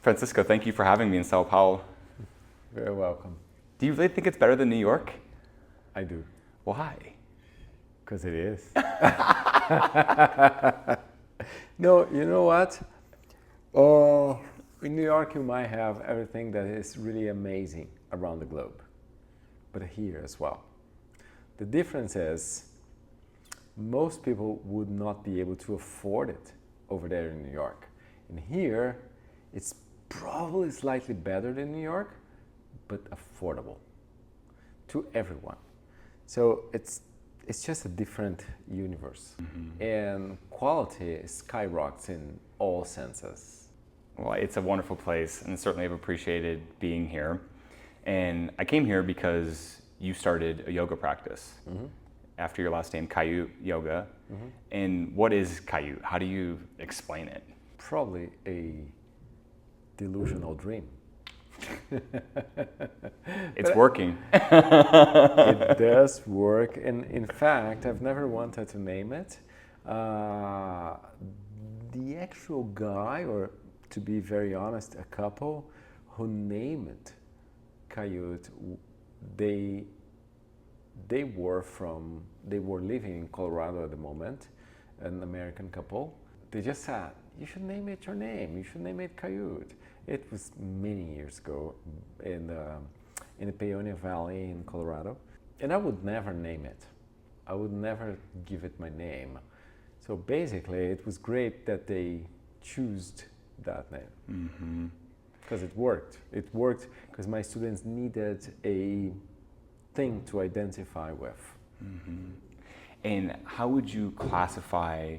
Francisco, thank you for having me in Sao Paulo. Very welcome. Do you really think it's better than New York? I do. Why? Because it is. No, you know what? In New York, you might have everything that is really amazing around the globe, but here as well. The difference is most people would not be able to afford it over there in New York. And here, it's probably slightly better than New York, but affordable to everyone. So it's just a different universe. And quality skyrockets in all senses. Well, it's a wonderful place, and certainly I've appreciated being here. And I came here because you started a yoga practice after your last name, Kaiut Yoga. And what is Kaiut? How do you explain it? Probably a delusional dream. It's working. It does work, and in fact, I've never wanted to name it. The actual guy, or to be very honest, a couple who named it Kaiut, they were living in Colorado at the moment, an American couple. They just said, "You should name it your name. You should name it Kaiut." It was many years ago in the Paonia Valley in Colorado, and I would never name it. I would never give it my name. So basically, it was great that they chose that name because it worked. It worked because my students needed a thing to identify with. And how would you classify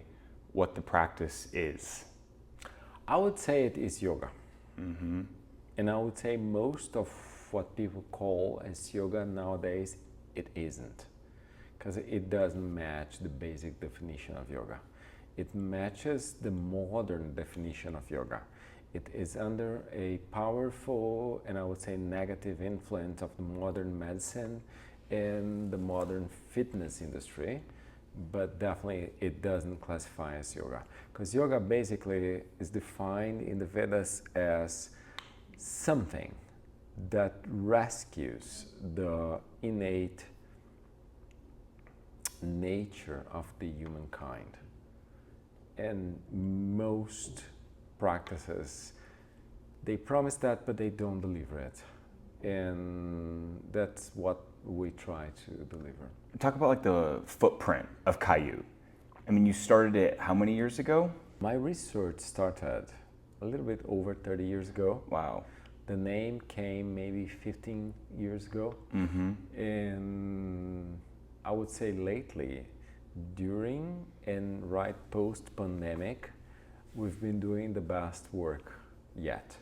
what the practice is? I would say it is yoga. And I would say most of what people call as yoga nowadays, it isn't. Because it doesn't match the basic definition of yoga. It matches the modern definition of yoga. It is under a powerful and I would say negative influence of the modern medicine and the modern fitness industry, but definitely it doesn't classify as yoga. Because yoga basically is defined in the Vedas as something that rescues the innate nature of the humankind. And most practices, they promise that, but they don't deliver it. And that's what we try to deliver. Talk about like the footprint of Kaiut. I mean, you started it how many years ago? My research started a little bit over 30 years ago. Wow. The name came maybe 15 years ago. And I would say lately, during and right post-pandemic, we've been doing the best work yet.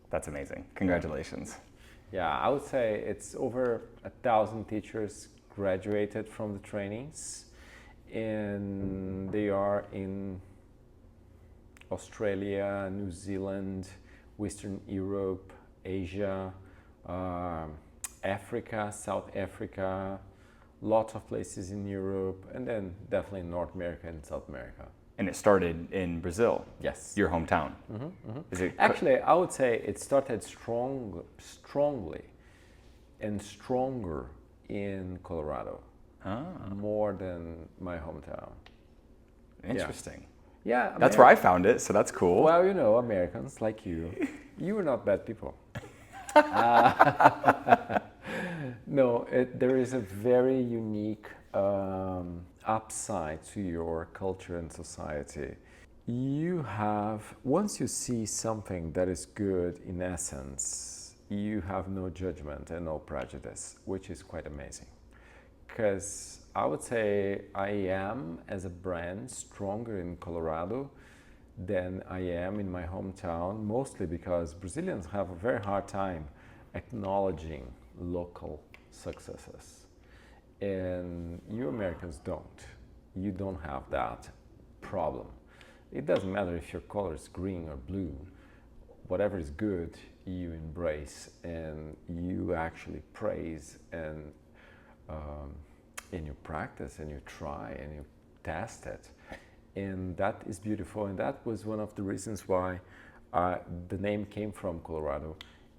That's amazing. Congratulations. Yeah, I would say it's over 1,000 teachers graduated from the trainings, and they are in Australia, New Zealand, Western Europe, Asia, Africa, South Africa, lots of places in Europe, and then definitely North America and South America. And it started in Brazil. Yes. Your hometown. Is it Actually, I would say it started strongly and stronger in Colorado, more than my hometown. Interesting. Yeah, That's where I found it, so that's cool. Well, you know, Americans like you are not bad people. No, there is a very unique upside to your culture and society. You have, once you see something that is good in essence, you have no judgment and no prejudice, which is quite amazing. Because I would say I am, as a brand, stronger in Colorado than I am in my hometown, mostly because Brazilians have a very hard time acknowledging local successes. And you Americans don't. You don't have that problem. It doesn't matter if your color is green or blue. Whatever is good, you embrace and you actually praise and you practice and you try and you test it. And that is beautiful. And that was one of the reasons why the name came from Colorado,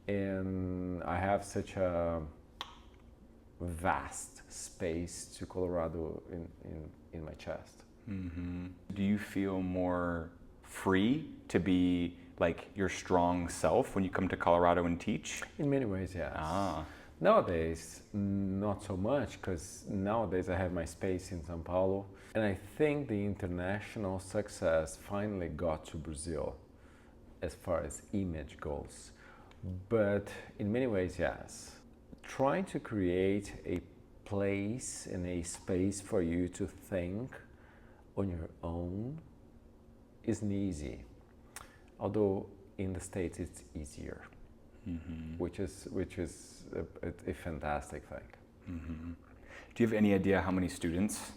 and I have such a vast space to Colorado in my chest. Mm-hmm. Do you feel more free to be like your strong self when you come to Colorado and teach? In many ways, yes. Ah. Nowadays, not so much, because nowadays I have my space in Sao Paulo, and I think the international success finally got to Brazil as far as image goes. But in many ways, yes. Trying to create a place and a space for you to think on your own isn't easy. Although in the States it's easier, mm-hmm. which is a fantastic thing. Mm-hmm. Do you have any idea how many students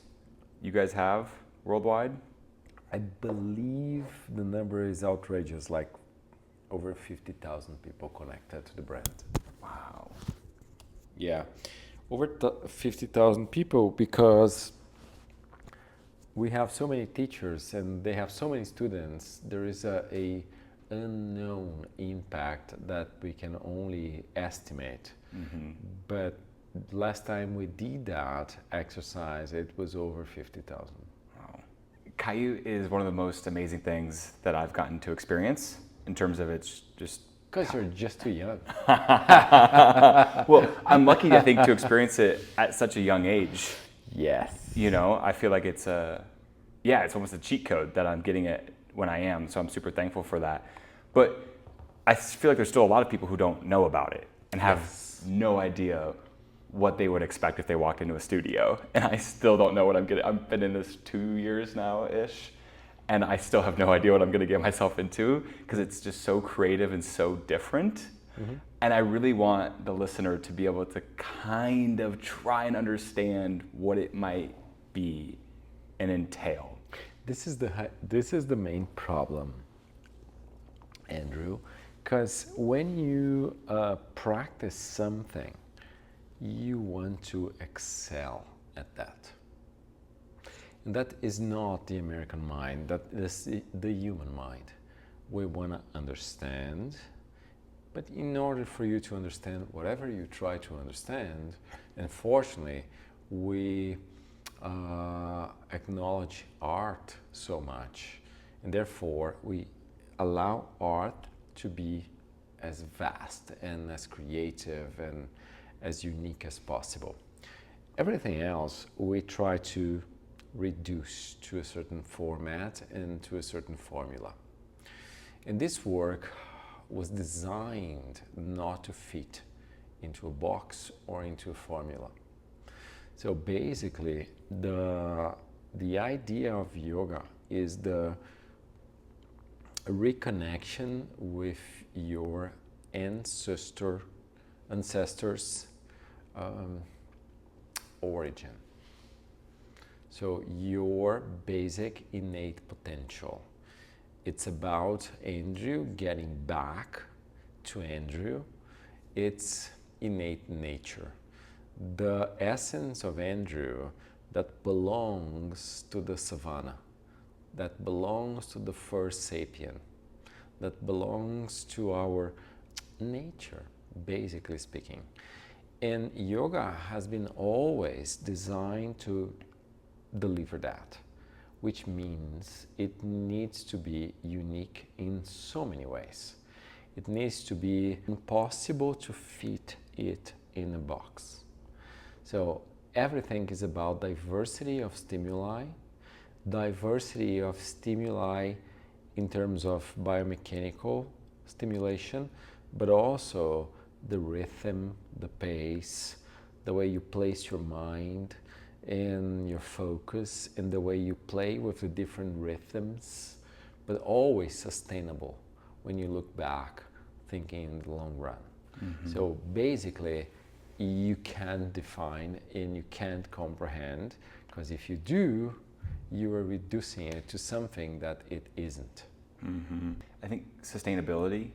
you guys have worldwide? I believe the number is outrageous, like over 50,000 people connected to the brand. Wow. Yeah, over 50,000 people, because we have so many teachers and they have so many students. There is a unknown impact that we can only estimate. Mm-hmm. But last time we did that exercise, it was over 50,000. Wow. Kaiut is one of the most amazing things that I've gotten to experience in terms of it's just... Because you're just too young. Well, I'm lucky, I think, to experience it at such a young age. Yes. You know, I feel like it's it's almost a cheat code that I'm getting it when I am, so I'm super thankful for that. But I feel like there's still a lot of people who don't know about it and have no idea what they would expect if they walked into a studio. And I still don't know what I'm getting. I've been in this 2 years now-ish, and I still have no idea what I'm gonna get myself into, because it's just so creative and so different. Mm-hmm. And I really want the listener to be able to kind of try and understand what it might be and entail. This is the main problem, Andrew, because when you practice something, you want to excel at that. And that is not the American mind, that is the human mind. We want to understand, but in order for you to understand whatever you try to understand, unfortunately, we acknowledge art so much, and therefore we allow art to be as vast and as creative and as unique as possible. Everything else we try to reduce to a certain format and to a certain formula. And this work was designed not to fit into a box or into a formula. So basically, the idea of yoga is the reconnection with your ancestors' origin. So your basic innate potential. It's about Andrew getting back to Andrew. It's innate nature. The essence of Andrew that belongs to the savannah, that belongs to the first sapien, that belongs to our nature, basically speaking. And yoga has been always designed to deliver that, which means it needs to be unique in so many ways. It needs to be impossible to fit it in a box. So everything is about diversity of stimuli in terms of biomechanical stimulation, but also the rhythm, the pace, the way you place your mind and your focus, and the way you play with the different rhythms, but always sustainable when you look back, thinking in the long run. Mm-hmm. So basically, you can't define and you can't comprehend, because if you do, you are reducing it to something that it isn't. Mm-hmm. I think sustainability,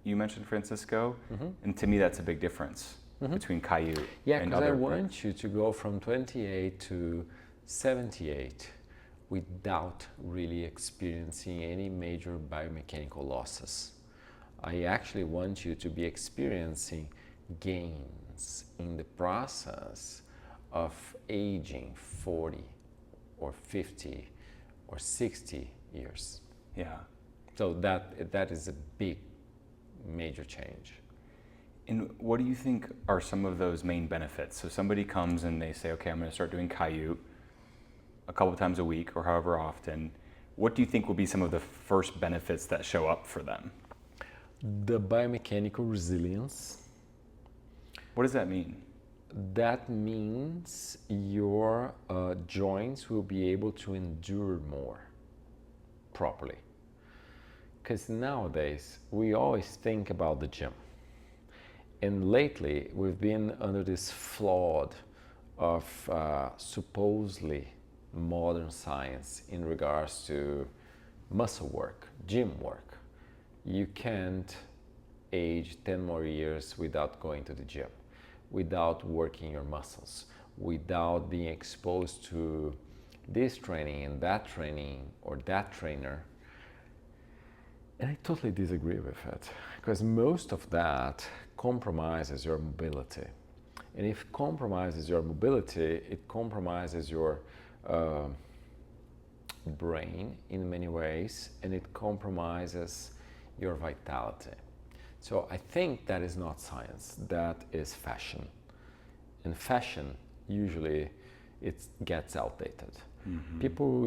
you mentioned, Francisco, mm-hmm. and to me that's a big difference mm-hmm. between Kaiut and other. Because I want you to go from 28 to 78 without really experiencing any major biomechanical losses. I actually want you to be experiencing gains in the process of aging 40 or 50 or 60 years. Yeah. So that is a big, major change. And what do you think are some of those main benefits? So somebody comes and they say, okay, I'm going to start doing Kaiut a couple times a week or however often. What do you think will be some of the first benefits that show up for them? The biomechanical resilience. What does that mean? That means your joints will be able to endure more properly. Because nowadays, we always think about the gym. And lately, we've been under this flood of supposedly modern science in regards to muscle work, gym work. You can't age 10 more years without going to the gym, without working your muscles, without being exposed to this training and that training or that trainer. And I totally disagree with it, because most of that compromises your mobility. And if it compromises your mobility, it compromises your brain in many ways, and it compromises your vitality. So I think that is not science, that is fashion. And fashion, usually, it gets outdated. Mm-hmm. People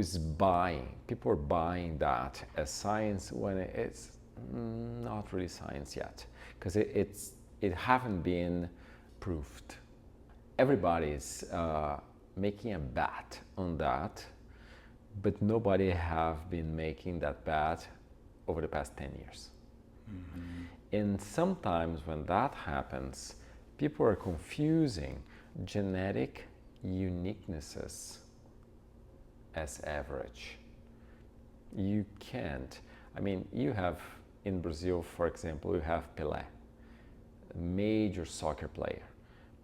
are buying that as science when it's not really science yet, because it haven't been proved. Everybody's making a bet on that, but nobody have been making that bet over the past 10 years. Mm-hmm. And sometimes when that happens, people are confusing genetic uniquenesses as average. You can't. I mean, you have in Brazil, for example, you have Pelé, a major soccer player.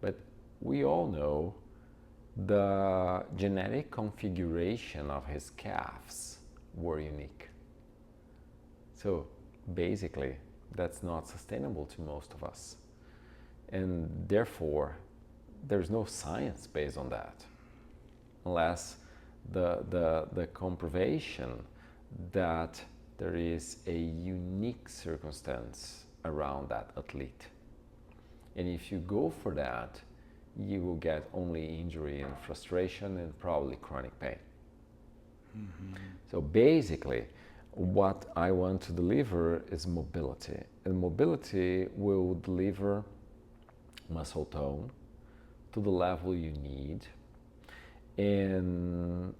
But we all know the genetic configuration of his calves were unique. So basically, that's not sustainable to most of us. And therefore, there's no science based on that, unless the comproval that there is a unique circumstance around that athlete. And if you go for that, you will get only injury and frustration and probably chronic pain. Mm-hmm. So basically, what I want to deliver is mobility. And mobility will deliver muscle tone to the level you need. And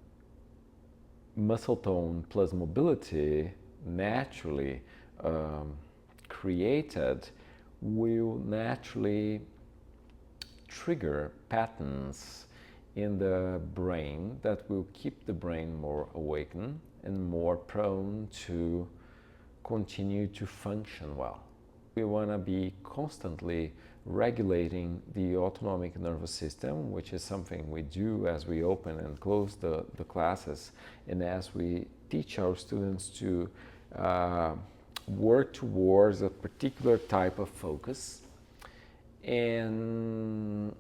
muscle tone plus mobility naturally created will naturally trigger patterns in the brain that will keep the brain more awakened and more prone to continue to function well. We want to be constantly regulating the autonomic nervous system, which is something we do as we open and close the classes, and as we teach our students to work towards a particular type of focus. And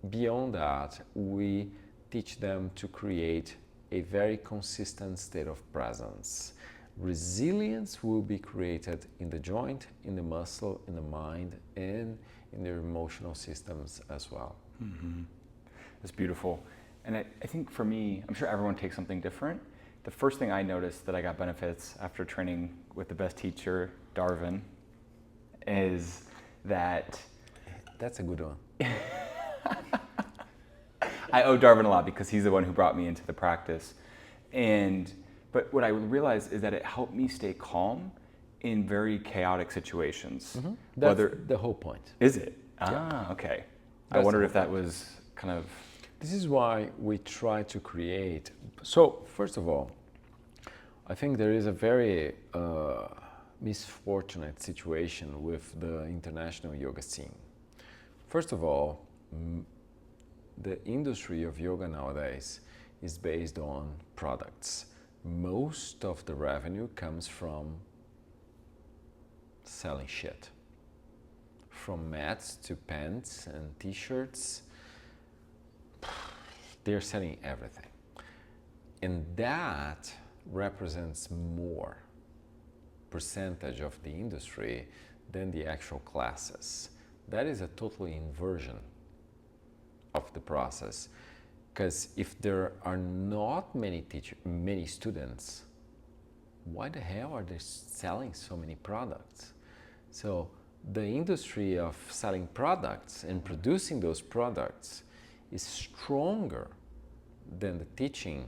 beyond that, we teach them to create a very consistent state of presence. Resilience will be created in the joint, in the muscle, in the mind, and in their emotional systems as well. Mm-hmm. That's beautiful. And I think for me, I'm sure everyone takes something different. The first thing I noticed that I got benefits after training with the best teacher, Darwin, is that... That's a good one. I owe Darwin a lot because he's the one who brought me into the practice. But what I realized is that it helped me stay calm in very chaotic situations. Mm-hmm. That's the whole point. Is it? Yeah. Ah, okay. That's I wondered if that was kind of... This is why we try to create... So, first of all, I think there is a very misfortunate situation with the international yoga scene. First of all, the industry of yoga nowadays is based on products. Most of the revenue comes from selling shit. From mats to pants and t-shirts, they're selling everything. And that represents more percentage of the industry than the actual classes. That is a total inversion of the process. Because if there are not many students, why the hell are they selling so many products? So the industry of selling products and producing those products is stronger than the teaching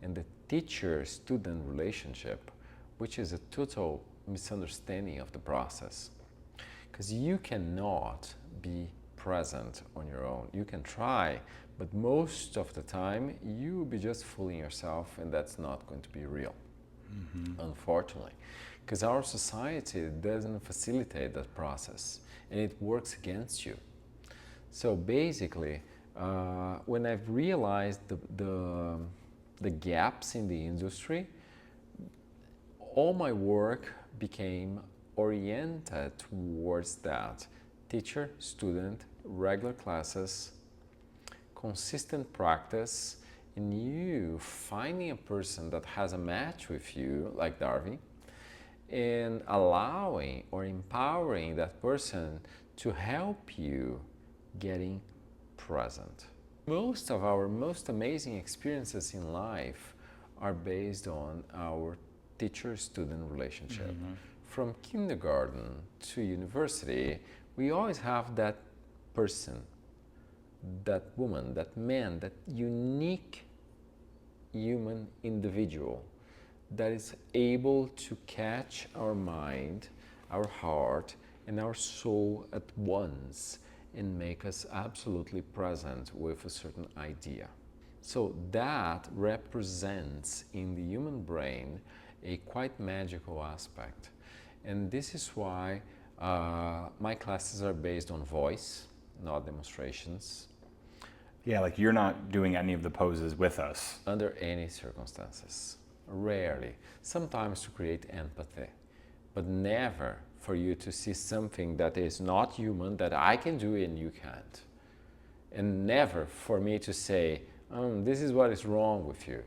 and the teacher-student relationship, which is a total misunderstanding of the process. Because you cannot be present on your own. You can try, but most of the time you will be just fooling yourself, and that's not going to be real, unfortunately. Because our society doesn't facilitate that process, and it works against you. So basically, when I've realized the gaps in the industry, all my work became oriented towards that. Teacher, student, regular classes, consistent practice, and you finding a person that has a match with you, like Darwin, and allowing or empowering that person to help you getting present. Most of our most amazing experiences in life are based on our teacher-student relationship. From kindergarten to university, we always have that person, that woman, that man, that unique human individual that is able to catch our mind, our heart, and our soul at once and make us absolutely present with a certain idea. So that represents in the human brain a quite magical aspect. And this is why my classes are based on voice, not demonstrations. Yeah, like you're not doing any of the poses with us. Under any circumstances. Rarely. Sometimes to create empathy, but never for you to see something that is not human that I can do and you can't. And never for me to say, this is what is wrong with you.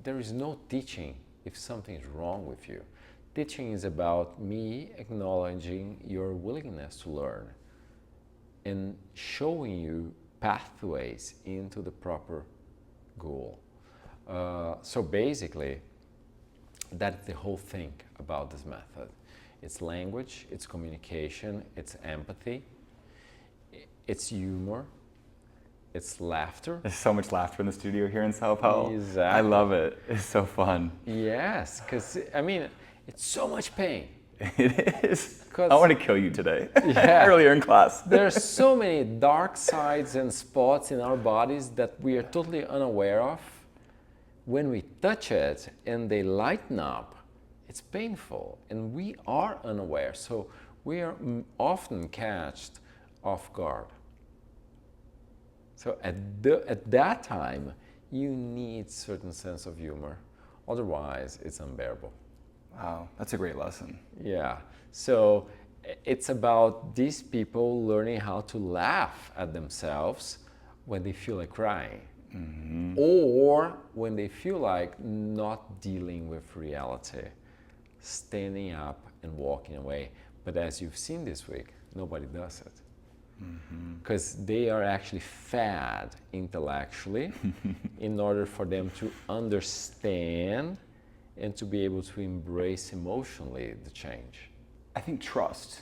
There is no teaching if something is wrong with you. Teaching is about me acknowledging your willingness to learn and showing you pathways into the proper goal. So basically, that's the whole thing about this method. It's language, it's communication, it's empathy, it's humor, it's laughter. There's so much laughter in the studio here in Sao Paulo. Exactly. I love it. It's so fun. Yes, because I mean, it's so much pain. It is. I want to kill you today. Yeah. Earlier in class. There are so many dark sides and spots in our bodies that we are totally unaware of. When we touch it and they lighten up, it's painful and we are unaware. So we are often catched off guard. So at that time, you need certain sense of humor. Otherwise, it's unbearable. Wow, that's a great lesson. Yeah. So it's about these people learning how to laugh at themselves when they feel like crying. Or when they feel like not dealing with reality, standing up and walking away. But as you've seen this week, nobody does it. Because they are actually fed intellectually in order for them to understand and to be able to embrace emotionally the change. I think trust,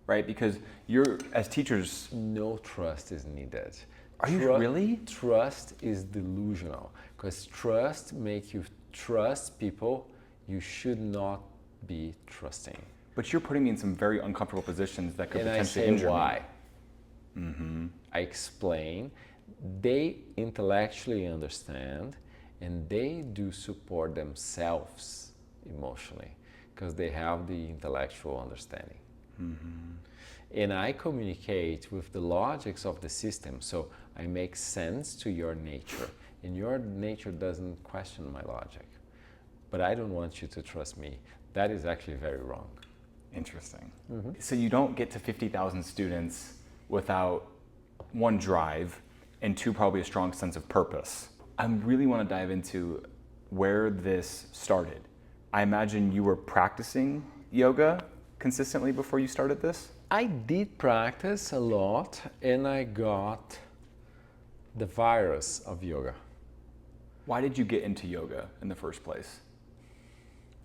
right? Because you're, as teachers... No trust is needed. Are you really? Trust is delusional, because trust makes you trust people you should not be trusting. But you're putting me in some very uncomfortable positions that could And potentially I say injure why. me. I explain. They intellectually understand, and they do support themselves emotionally, because they have the intellectual understanding. And I communicate with the logics of the system, so I make sense to your nature, and your nature doesn't question my logic. But I don't want you to trust me. That is actually very wrong. Interesting. So you don't get to 50,000 students without one, drive, and two, probably a strong sense of purpose. I really want to dive into where this started. I imagine you were practicing yoga consistently before you started this? I did practice a lot, and I got the virus of yoga. Why did you get into yoga in the first place?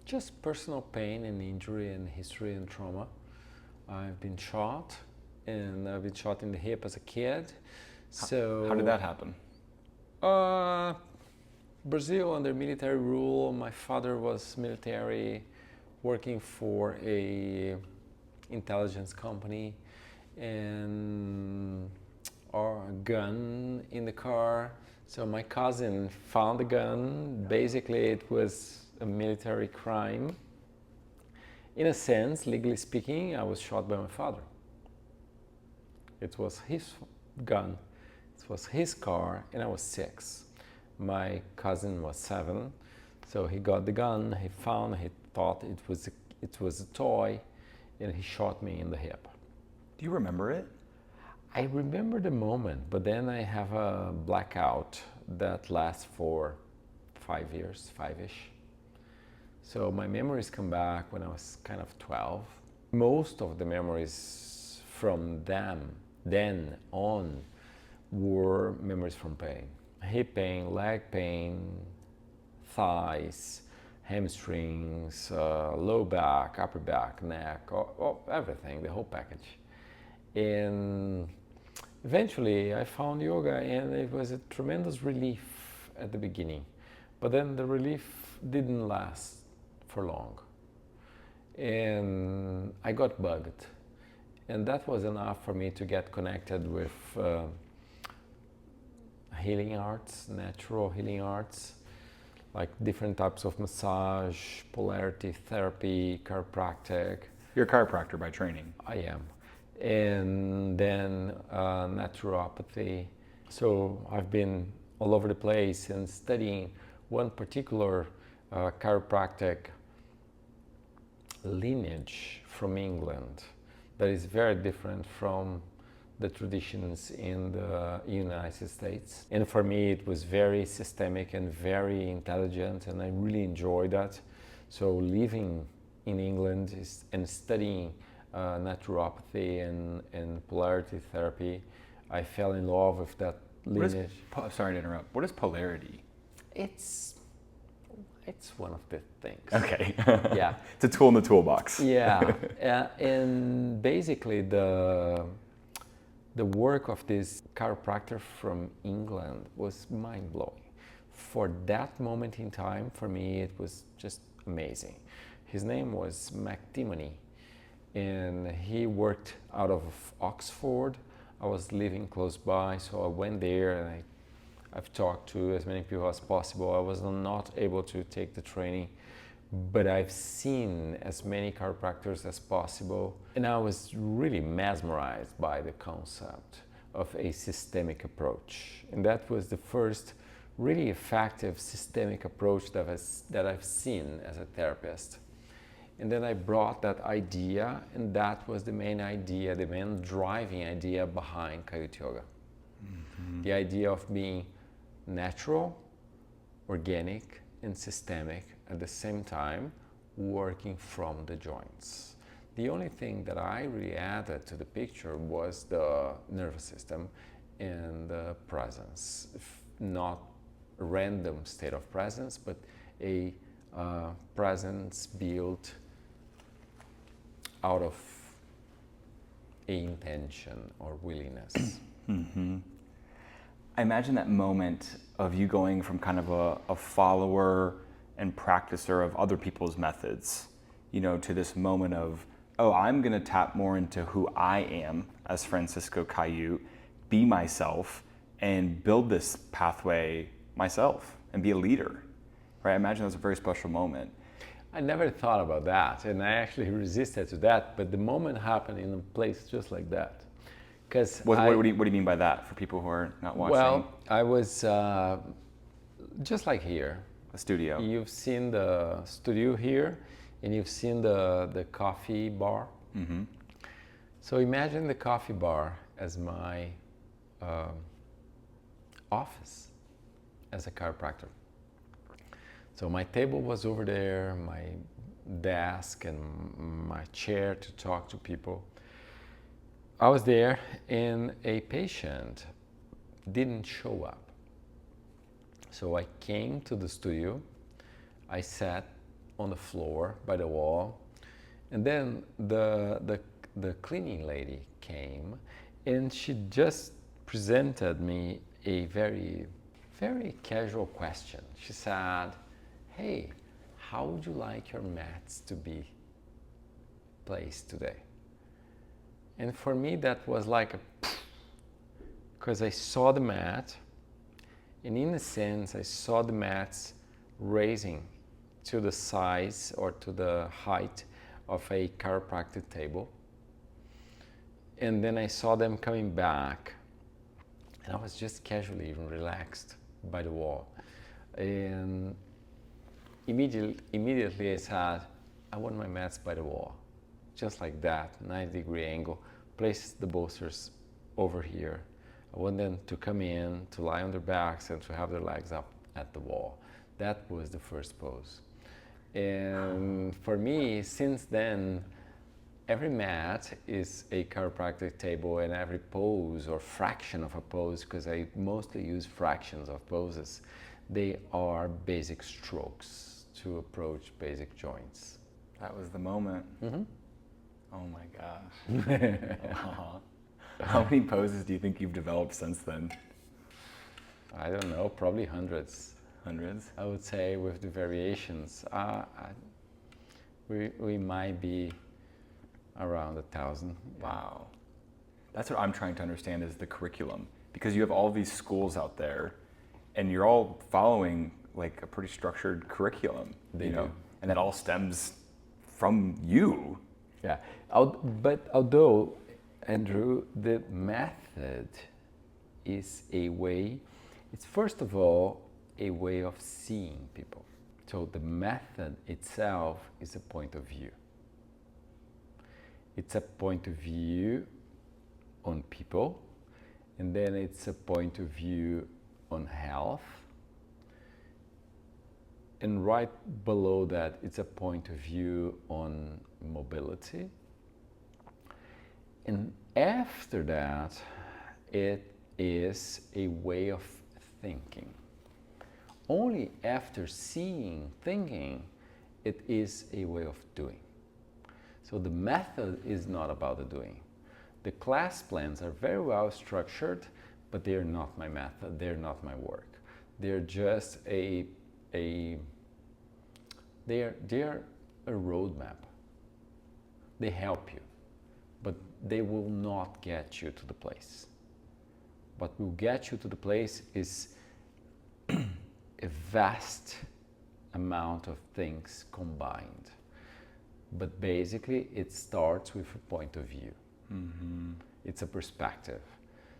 Just personal pain and injury and history and trauma. I've been shot, and I've been shot in the hip as a kid. So How did that happen? Brazil under military rule. My father was military, working for a intelligence company, and or a gun in the car. So my cousin found the gun. Basically, it was a military crime. In a sense, legally speaking, I was shot by my father. It was his gun, it was his car, and I was 6. My cousin was 7, so he got the gun. He thought it was a toy, and he shot me in the hip. Do you remember it? I remember the moment, but then I have a blackout that lasts for 5 years, 5-ish. So my memories come back when I was kind of 12. Most of the memories from then on were memories from pain. Hip pain, leg pain, thighs, hamstrings, low back, upper back, neck, everything, the whole package. And eventually I found yoga, and it was a tremendous relief at the beginning. But then the relief didn't last for long. And I got bugged. And that was enough for me to get connected with healing arts, natural healing arts, like different types of massage, polarity therapy, chiropractic. You're a chiropractor by training. I am. And then naturopathy. So I've been all over the place and studying one particular chiropractic lineage from England that is very different from the traditions in the United States. And for me, it was very systemic and very intelligent, and I really enjoyed that. So living in England and studying naturopathy and polarity therapy, I fell in love with that lineage. Sorry to interrupt. What is polarity? It's one of the things. Okay. Yeah. It's a tool in the toolbox. Yeah. And basically the work of this chiropractor from England was mind-blowing. For that moment in time, for me, it was just amazing. His name was McTimony, and he worked out of Oxford. I was living close by, so I went there, and I've talked to as many people as possible. I was not able to take the training, but I've seen as many chiropractors as possible, and I was really mesmerized by the concept of a systemic approach. And that was the first really effective systemic approach that I've seen as a therapist. And then I brought that idea, and that was the main idea, the main driving idea behind Kaiut Yoga. Mm-hmm. The idea of being natural, organic, and systemic at the same time, working from the joints. The only thing that I really added to the picture was the nervous system and the presence. Not a random state of presence, but a presence built out of a intention or willingness. Mm-hmm. I imagine that moment of you going from kind of a follower and practicer of other people's methods, to this moment of, oh, I'm going to tap more into who I am as Francisco Kaiut, be myself, and build this pathway myself and be a leader, right? I imagine that's a very special moment. I never thought about that, and I actually resisted to that, but the moment happened in a place just like that. What do you mean by that for people who are not watching? Well, I was just like here. A studio. You've seen the studio here, and you've seen the coffee bar. Mm-hmm. So imagine the coffee bar as my office as a chiropractor. So my table was over there, my desk and my chair to talk to people. I was there and a patient didn't show up. So I came to the studio, I sat on the floor by the wall, and then the cleaning lady came and she just presented me a very, very casual question. She said, "Hey, how would you like your mats to be placed today?" And for me that was like because I saw the mat, and in a sense I saw the mats raising to the size or to the height of a chiropractic table. And then I saw them coming back, and I was just casually even relaxed by the wall. And immediately I said, I want my mats by the wall. Just like that, 90-degree angle. Place the bolsters over here. I want them to come in, to lie on their backs, and to have their legs up at the wall. That was the first pose. And for me, since then, every mat is a chiropractic table, and every pose or fraction of a pose, because I mostly use fractions of poses, they are basic strokes to approach basic joints. That was the moment. Mm-hmm. Oh my gosh. How many poses do you think you've developed since then? I don't know, probably hundreds. Hundreds? I would say with the variations. We might be around 1,000. Wow. That's what I'm trying to understand is the curriculum. Because you have all these schools out there and you're all following like a pretty structured curriculum. They do. And that all stems from you. Yeah. But although, Andrew, the method is a way, it's first of all a way of seeing people. So the method itself is a point of view. It's a point of view on people, and then it's a point of view on health, and right below that it's a point of view on mobility, and after that it is a way of thinking. Only after seeing, thinking, it is a way of doing. So the method is not about the doing. The class plans are very well structured, but they are not my method, they're not my work. They're just they are a roadmap. They help you, but they will not get you to the place. What will get you to the place is a vast amount of things combined. But basically, it starts with a point of view. Mm-hmm. It's a perspective.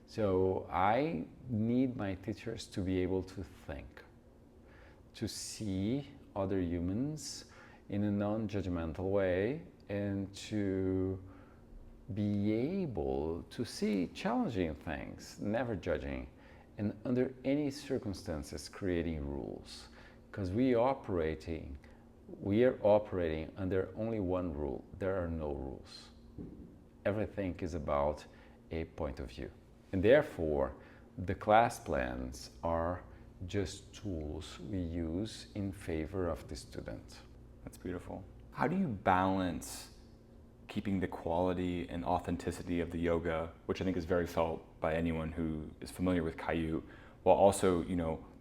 So I need my teachers to be able to think, to see other humans in a non-judgmental way, and to be able to see challenging things, never judging, and under any circumstances creating rules. Because we are operating under only one rule. There are no rules. Everything is about a point of view. And therefore, the class plans are just tools we use in favor of the student. That's beautiful. How do you balance keeping the quality and authenticity of the yoga, which I think is very felt by anyone who is familiar with Kaiut, while also,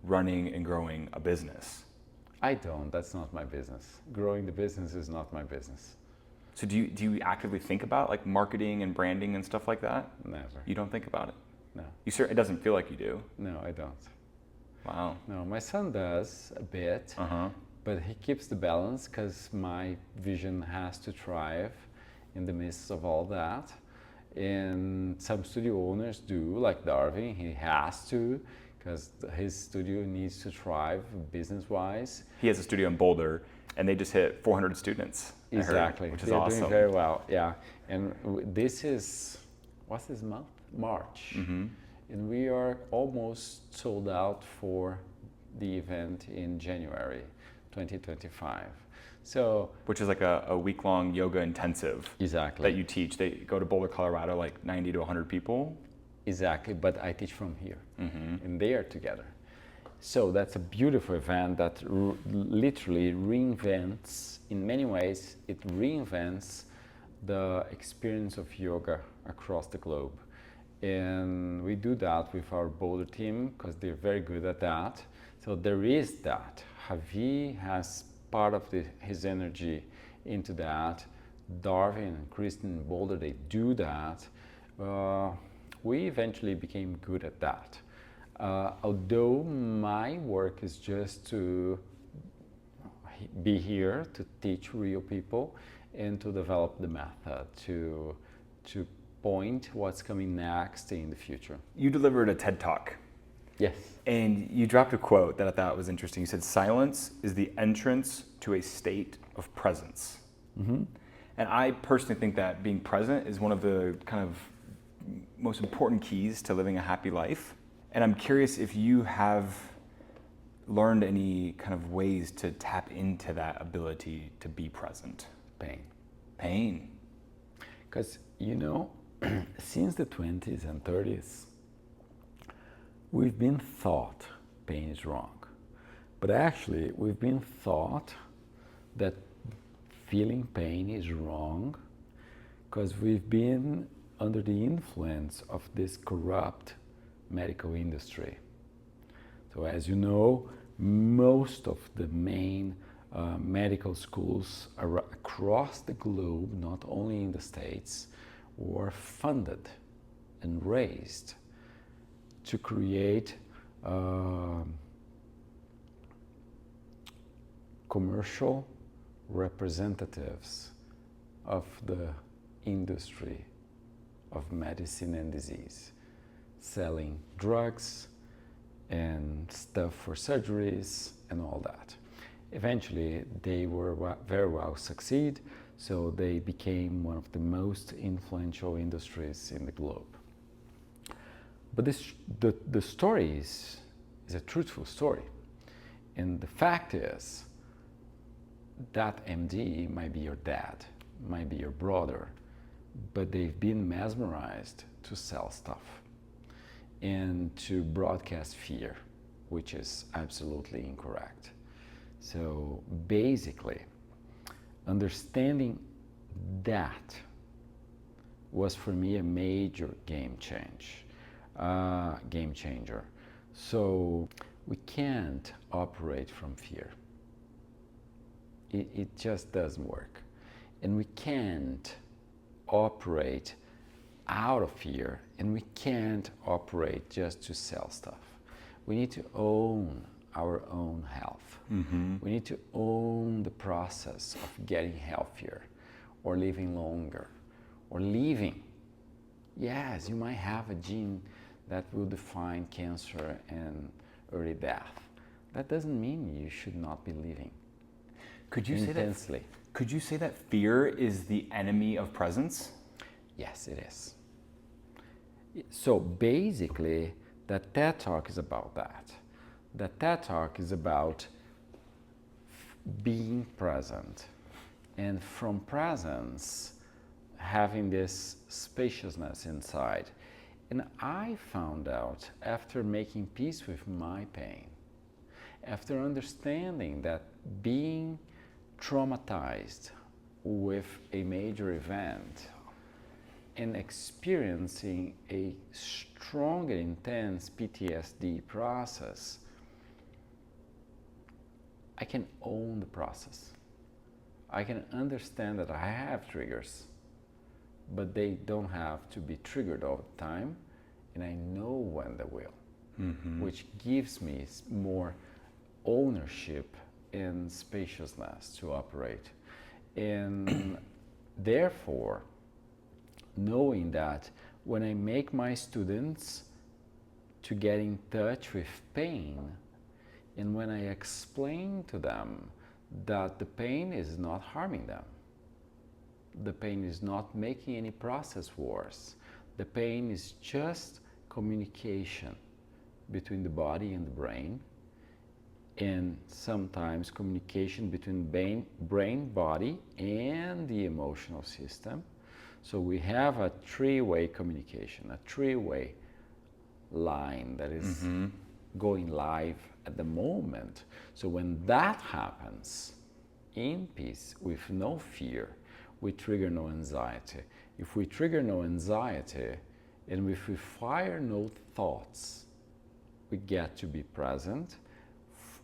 running and growing a business? I don't. That's not my business. Growing the business is not my business. So do you actively think about like marketing and branding and stuff like that? Never. You don't think about it? No. It doesn't feel like you do. No, I don't. Wow. No, my son does a bit, but he keeps the balance because my vision has to thrive in the midst of all that. And some studio owners do, like Darwin, he has to, because his studio needs to thrive business-wise. He has a studio in Boulder, And they just hit 400 students. I heard, Exactly. which is They're awesome. doing very well. Yeah. And this is, what's this month? March. And we are almost sold out for the event in January 2025. So, Which is like a week-long yoga intensive exactly. that you teach. They go to Boulder, Colorado, like 90 to 100 people. Exactly, but I teach from here, and they are together. So that's a beautiful event that literally reinvents, in many ways, it reinvents the experience of yoga across the globe. And we do that with our Boulder team because they're very good at that. So there is that. Javi has part of his energy into that. Darwin and Kristen in Boulder, they do that. We eventually became good at that. Although my work is just to be here to teach real people and to develop the method, to point what's coming next in the future. You delivered a TED Talk. Yes. And you dropped a quote that I thought was interesting. You said, "Silence is the entrance to a state of presence." And I personally think that being present is one of the kind of most important keys to living a happy life. And I'm curious if you have learned any kind of ways to tap into that ability to be present. Pain. Because, since the 20s and 30s, we've been taught pain is wrong. But actually, we've been taught that feeling pain is wrong because we've been under the influence of this corrupt medical industry. So as you know, most of the main medical schools across the globe, not only in the States, were funded and raised to create commercial representatives of the industry of medicine and disease, selling drugs and stuff for surgeries and all that. Eventually, they were very well succeed, so they became one of the most influential industries in the globe. But the story is a truthful story. And the fact is that MD might be your dad, might be your brother, but they've been mesmerized to sell stuff and to broadcast fear, which is absolutely incorrect. So basically, understanding that was for me a major game changer. So we can't operate from fear. It just doesn't work. And we can't operate out of fear, and we can't operate just to sell stuff. We need to own our own health. We need to own the process of getting healthier or living longer or living. Yes, you might have a gene that will define cancer and early death. That doesn't mean you should not be living intensely. Could you say that fear is the enemy of presence? Yes, it is. So basically, the TED Talk is about that. The TED Talk is about being present, and from presence, having this spaciousness inside. And I found out after making peace with my pain, after understanding that being traumatized with a major event and experiencing a strong and intense PTSD process, I can own the process. I can understand that I have triggers, but they don't have to be triggered all the time, and I know when they will, which gives me more ownership and spaciousness to operate. And therefore, knowing that when I make my students to get in touch with pain, and when I explain to them that the pain is not harming them. The pain is not making any process worse. The pain is just communication between the body and the brain, and sometimes communication between brain, body, and the emotional system. So we have a three-way communication, a three-way line that is going live at the moment. So when that happens in peace, with no fear, we trigger no anxiety. If we trigger no anxiety, and if we fire no thoughts, we get to be present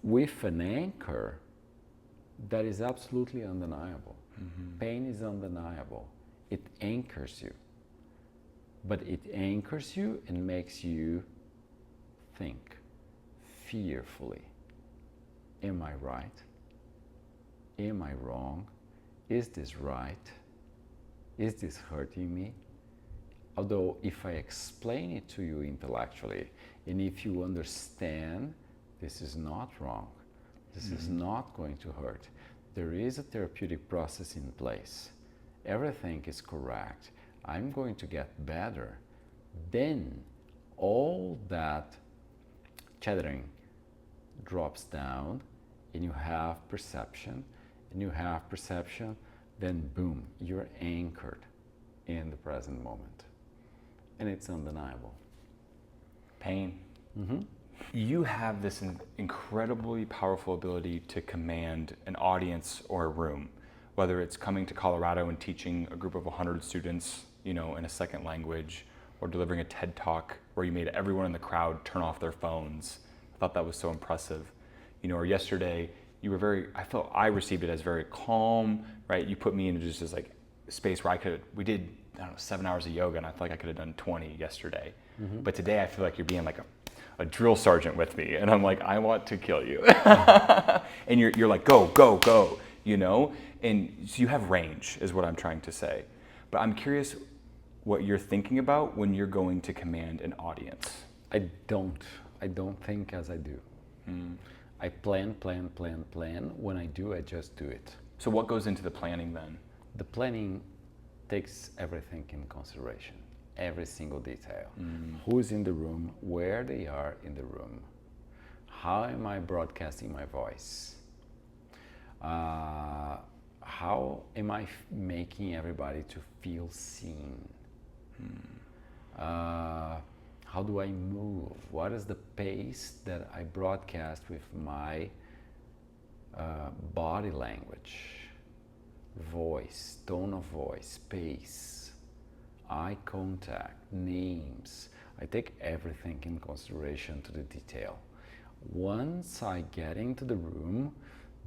with an anchor that is absolutely undeniable. Pain is undeniable. It anchors you. But it anchors you and makes you think fearfully. Am I right? Am I wrong? Is this right? Is this hurting me? Although if I explain it to you intellectually, and if you understand, this is not wrong, this is not going to hurt, there is a therapeutic process in place, everything is correct, I'm going to get better, then all that chattering drops down, and you have perception, then boom, you're anchored in the present moment. And it's undeniable. Pain. You have this incredibly powerful ability to command an audience or a room, whether it's coming to Colorado and teaching a group of 100 students, in a second language, or delivering a TED Talk where you made everyone in the crowd turn off their phones. I thought that was so impressive. Or yesterday, you were I received it as very calm, right? You put me into just this like space where we did, 7 hours of yoga, and I feel like I could have done 20 yesterday. But today I feel like you're being like a drill sergeant with me, and I'm like, I want to kill you. And you're like, go, go, go, And so you have range, is what I'm trying to say. But I'm curious what you're thinking about when you're going to command an audience. I don't think as I do. I plan. When I do, I just do it. So what goes into the planning then? The planning takes everything in consideration, every single detail. Who's in the room, where they are in the room, how am I broadcasting my voice, how am I making everybody to feel seen, how do I move, what is the pace that I broadcast with my body language, voice, tone of voice, pace, eye contact, names. I take everything in consideration to the detail. Once I get into the room,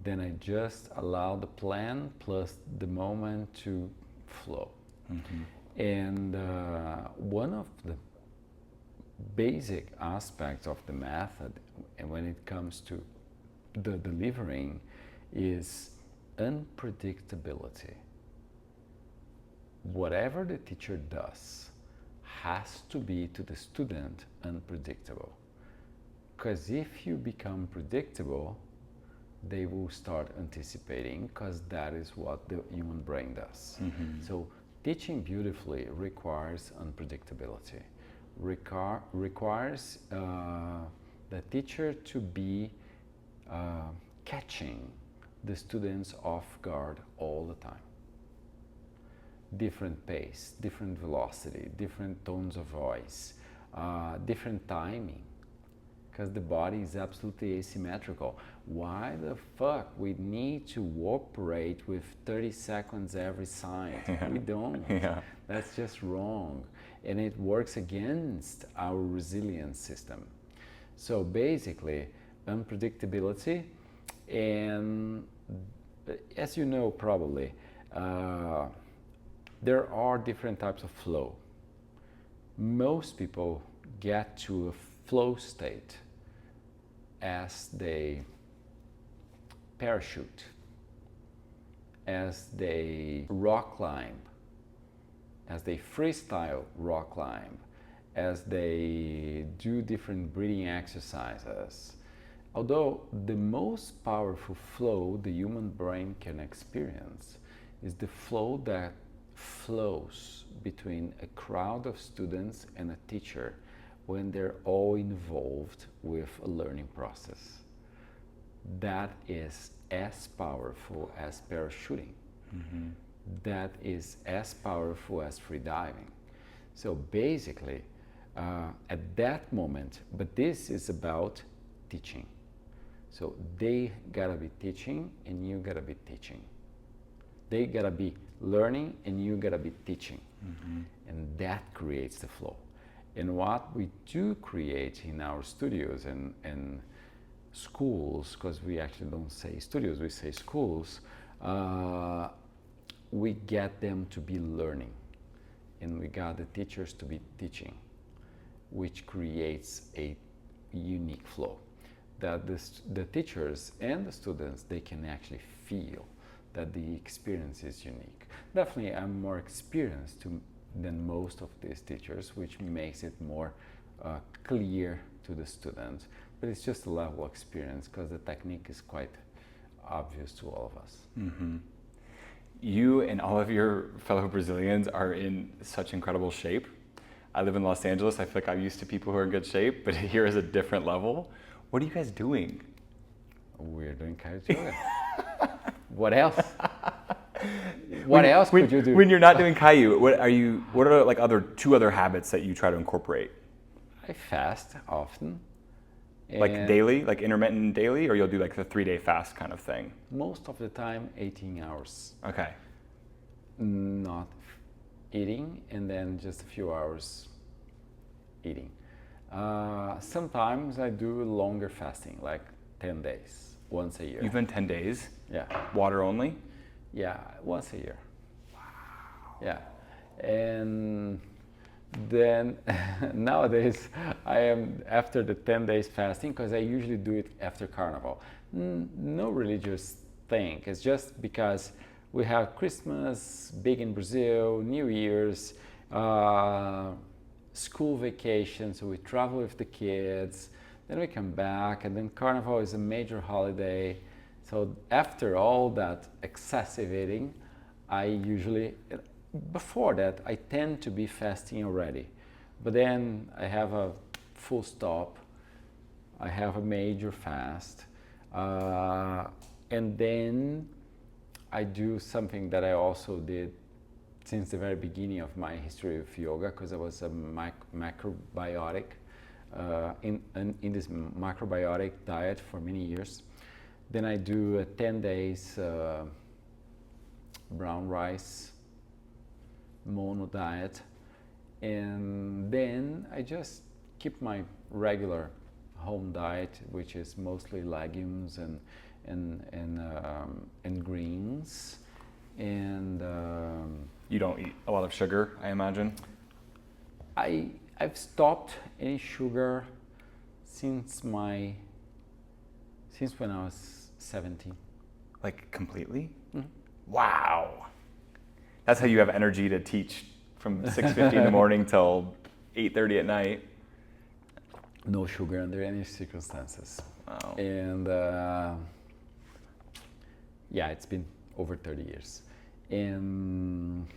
then I just allow the plan plus the moment to flow. And one of the basic aspects of the method, and when it comes to the delivering, is unpredictability. Whatever the teacher does has to be to the student unpredictable. Because if you become predictable, they will start anticipating, because that is what the human brain does. So teaching beautifully requires unpredictability, requires the teacher to be catching the students off guard all the time. Different pace, different velocity, different tones of voice, different timing, because the body is absolutely asymmetrical. Why the fuck we need to operate with 30 seconds every side? We don't. That's just wrong. And it works against our resilience system. So basically, unpredictability, and as you know probably, there are different types of flow. Most people get to a flow state as they parachute, as they rock climb, as they freestyle rock climb, as they do different breathing exercises, Although the most powerful flow the human brain can experience is the flow that flows between a crowd of students and a teacher when they're all involved with a learning process. That is as powerful as parachuting. Mm-hmm. That is as powerful as freediving. So basically, at that moment, but this is about teaching. So they gotta be teaching and you gotta be teaching. They gotta be learning and you gotta be teaching. Mm-hmm. And that creates the flow. And what we do create in our studios and schools, because we actually don't say studios, we say schools, we get them to be learning. And we got the teachers to be teaching, which creates a unique flow that the teachers and the students, they can actually feel that the experience is unique. Definitely I'm more experienced than most of these teachers, which makes it more clear to the students, but it's just a level of experience because the technique is quite obvious to all of us. Mm-hmm. You and all of your fellow Brazilians are in such incredible shape. I live in Los Angeles. I feel like I'm used to people who are in good shape, but here is a different level. What are you guys doing? We're doing Kaiut yoga. What else? What else could you do? When you're not doing Kaiut, what are like two other habits that you try to incorporate? I fast often. Like daily, like intermittent daily, or you'll do like the 3-day fast kind of thing? Most of the time, 18 hours. Okay. Not eating, and then just a few hours eating. Sometimes I do longer fasting, like 10 days, once a year. You've been 10 days? Yeah. Water only? Yeah, once a year. Wow. Yeah. And then nowadays I am after the 10 days fasting because I usually do it after Carnival. No religious thing. It's just because we have Christmas, big in Brazil, New Year's, school vacation, so we travel with the kids, then we come back, and then Carnival is a major holiday. So after all that excessive eating, I usually, before that, I tend to be fasting already. But then I have a full stop, I have a major fast, and then I do something that I also did since the very beginning of my history of yoga, because I was a macrobiotic, in this macrobiotic diet for many years. Then I do a 10 days brown rice mono diet, and then I just keep my regular home diet, which is mostly legumes and greens, and you don't eat a lot of sugar, I imagine? I've stopped any sugar since when I was 17. Like completely? Mm-hmm. Wow. That's how you have energy to teach from 6:50 in the morning till 8:30 at night. No sugar under any circumstances. Wow. And yeah, it's been over 30 years. And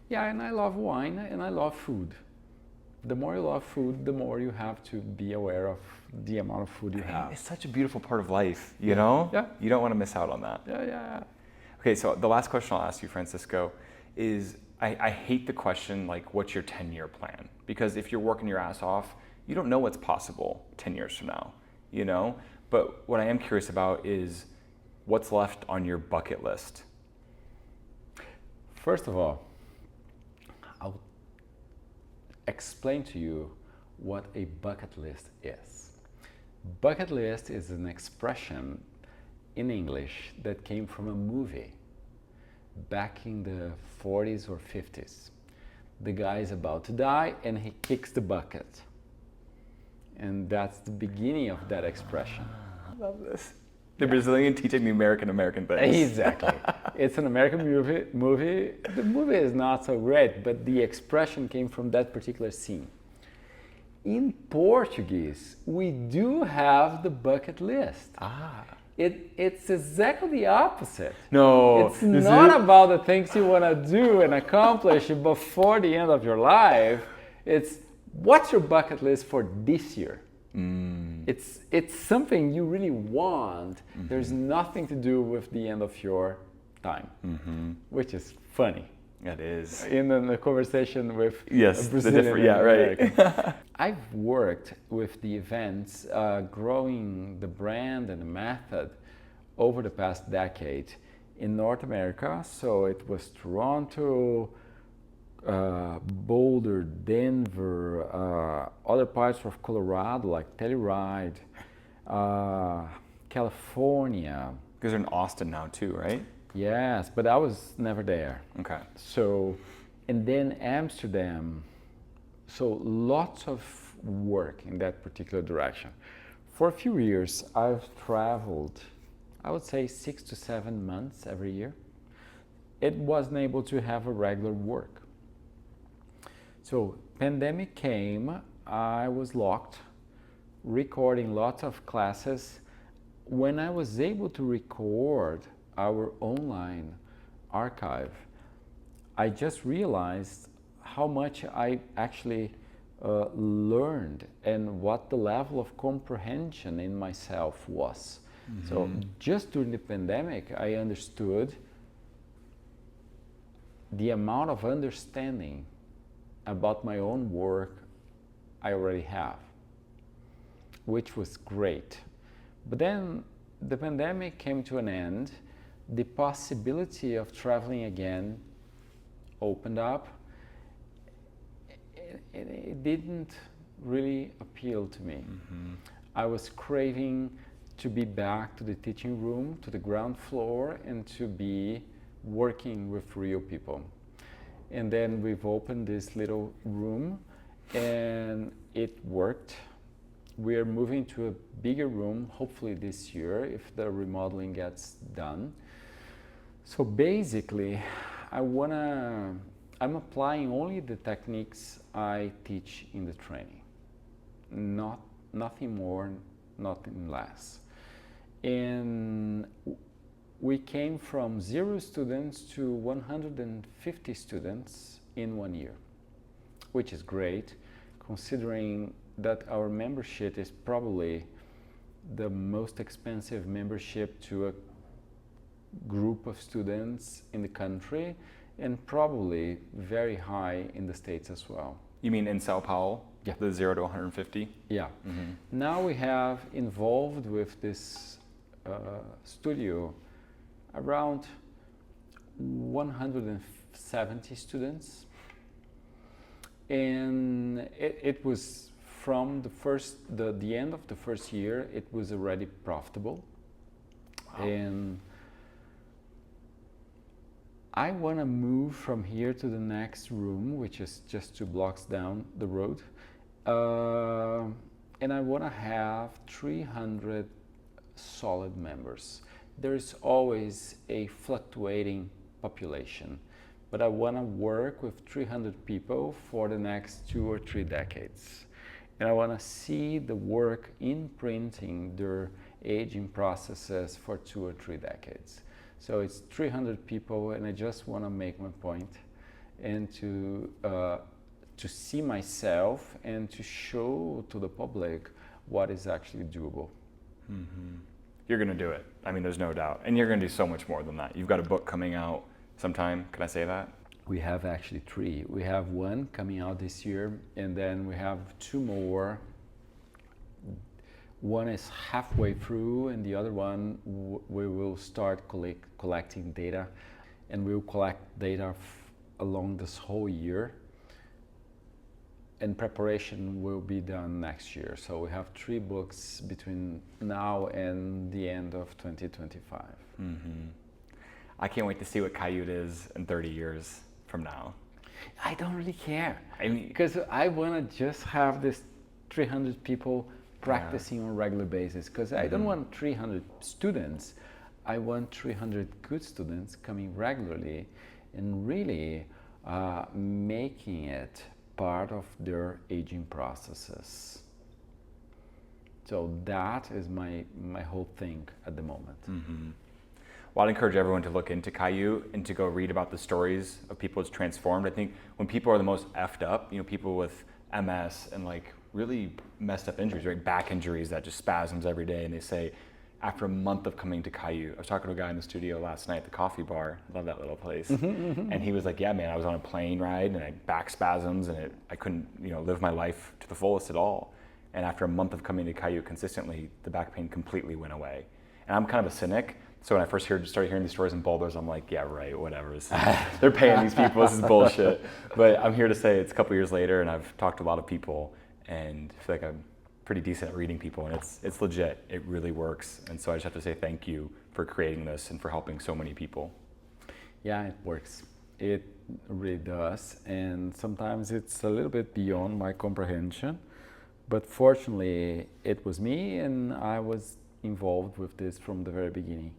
yeah, and I love wine and I love food. The more you love food, the more you have to be aware of the amount of food you have. It's such a beautiful part of life, you know? Yeah. You don't want to miss out on that. Yeah. Okay, so the last question I'll ask you, Francisco, is I hate the question like, what's your 10-year plan? Because if you're working your ass off, you don't know what's possible 10 years from now, you know? But what I am curious about is what's left on your bucket list? First of all, I'll explain to you what a bucket list is. Bucket list is an expression in English that came from a movie back in the 40s or 50s. The guy is about to die and he kicks the bucket. And that's the beginning of that expression. I love this. The Brazilian teaching the American things. Exactly. It's an American movie. The movie is not so great, but the expression came from that particular scene. In Portuguese, we do have the bucket list. Ah. It's exactly the opposite. No. It's not about the things you want to do and accomplish before the end of your life. It's what's your bucket list for this year? It's something you really want. There's nothing to do with the end of your time, which is funny. It is. In a conversation with yes, a Brazilian yeah, right. I've worked with the events, growing the brand and the method over the past decade in North America. So it was Toronto, Boulder, Denver, other parts of Colorado like Telluride, California. Because you're in Austin now too, right? Yes, but I was never there. Okay. So, and then Amsterdam. So lots of work in that particular direction. For a few years, I've traveled, I would say 6 to 7 months every year. It wasn't able to have a regular work. So pandemic came, I was locked, recording lots of classes. When I was able to record our online archive, I just realized how much I actually learned and what the level of comprehension in myself was. So just during the pandemic, I understood the amount of understanding about my own work I already have, which was great. But then the pandemic came to an end. The possibility of traveling again opened up. It didn't really appeal to me. I was craving to be back to the teaching room, to the ground floor, and to be working with real people. And then we've opened this little room and it worked. We're moving to a bigger room, hopefully this year, if the remodeling gets done. So basically, I'm applying only the techniques I teach in the training. Nothing more, nothing less. And we came from 0 students to 150 students in 1 year, which is great, considering that our membership is probably the most expensive membership to a group of students in the country, and probably very high in the States as well. You mean in Sao Paulo? Yeah. The 0 to 150? Yeah. Now we have involved with this studio around 170 students, and it was from the end of the first year, it was already profitable. Wow. And I want to move from here to the next room, which is just 2 blocks down the road, and I want to have 300 solid members. There is always a fluctuating population, but I want to work with 300 people for the next 2 or 3 decades. And I want to see the work imprinting their aging processes for 2 or 3 decades. So it's 300 people, and I just want to make my point and to see myself and to show to the public what is actually doable. You're going to do it. I mean, there's no doubt. And you're going to do so much more than that. You've got a book coming out sometime. Can I say that? We have actually 3. We have 1 coming out this year, and then we have 2 more. One is halfway through, and the other one we will start collecting data, and we will collect data along this whole year. And preparation will be done next year. So we have 3 books between now and the end of 2025. I can't wait to see what Kaiut is in 30 years from now. I don't really care. I mean, because I want to just have this 300 people practicing on a regular basis. Because I don't want 300 students. I want 300 good students coming regularly and really making it part of their aging processes. So that is my whole thing at the moment. Well, I'd encourage everyone to look into Kaiut and to go read about the stories of people it's transformed. I think when people are the most effed up, people with MS and like really messed up injuries, right? Back injuries that just spasms every day, and they say, after a month of coming to Kaiut, I was talking to a guy in the studio last night at the coffee bar. I love that little place. And he was like, yeah, man, I was on a plane ride and I had back spasms and I couldn't, live my life to the fullest at all. And after a month of coming to Kaiut consistently, the back pain completely went away. And I'm kind of a cynic. So when I first started hearing these stories in Boulders, I'm like, yeah, right, whatever. They're paying these people, this is bullshit. But I'm here to say it's a couple years later and I've talked to a lot of people and I feel like I'm pretty decent at reading people, and it's legit. It really works. And so I just have to say thank you for creating this and for helping so many people. Yeah, it works. It really does. And sometimes it's a little bit beyond my comprehension. But fortunately, it was me, and I was involved with this from the very beginning.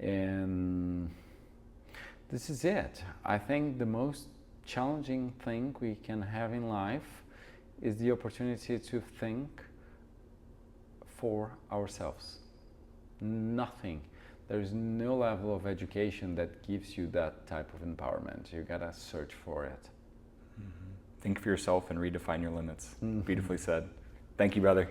And this is it. I think the most challenging thing we can have in life is the opportunity to think for ourselves. Nothing. There is no level of education that gives you that type of empowerment. You gotta search for it. Think for yourself and redefine your limits. Beautifully said. Thank you, brother.